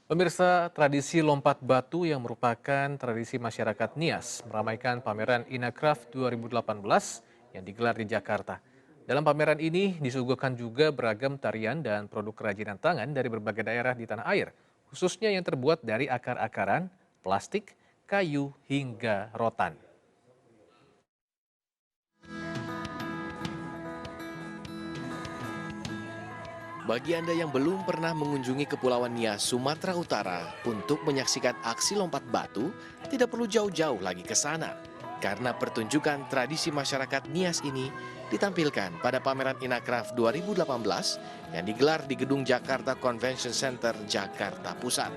Pemirsa, tradisi lompat batu yang merupakan tradisi masyarakat Nias meramaikan pameran Inacraft 2018 yang digelar di Jakarta. Dalam pameran ini disuguhkan juga beragam tarian dan produk kerajinan tangan dari berbagai daerah di tanah air, khususnya yang terbuat dari akar-akaran, plastik, kayu, hingga rotan. Bagi Anda yang belum pernah mengunjungi Kepulauan Nias, Sumatera Utara, untuk menyaksikan aksi lompat batu, tidak perlu jauh-jauh lagi ke sana. Karena pertunjukan tradisi masyarakat Nias ini ditampilkan pada pameran Inacraft 2018 yang digelar di Gedung Jakarta Convention Center, Jakarta Pusat.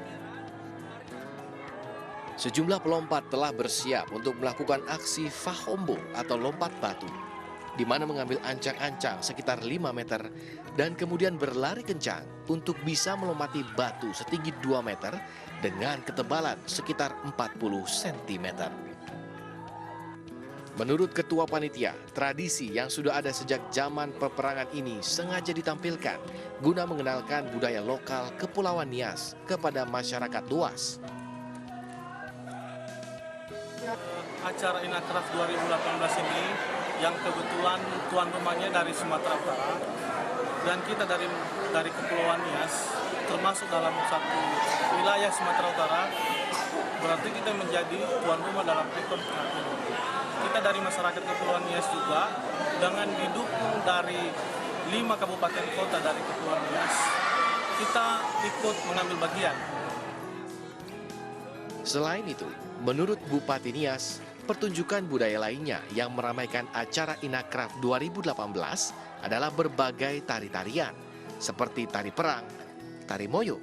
Sejumlah pelompat telah bersiap untuk melakukan aksi fahombo atau lompat batu, di mana mengambil ancang-ancang sekitar 5 meter dan kemudian berlari kencang untuk bisa melompati batu setinggi 2 meter dengan ketebalan sekitar 40 cm. Menurut Ketua Panitia, tradisi yang sudah ada sejak zaman peperangan ini sengaja ditampilkan guna mengenalkan budaya lokal Kepulauan Nias kepada masyarakat luas. Acara Inacraft 2018 ini yang kebetulan tuan rumahnya dari Sumatera Utara dan kita dari Kepulauan Nias termasuk dalam satu wilayah Sumatera Utara, berarti kita menjadi tuan rumah dalam PIKON. Kita dari masyarakat Kepulauan Nias juga dengan didukung dari 5 kabupaten kota dari Kepulauan Nias, kita ikut mengambil bagian. Selain itu, menurut Bupati Nias, pertunjukan budaya lainnya yang meramaikan acara Inacraft 2018 adalah berbagai tari-tarian, seperti tari perang, tari moyo,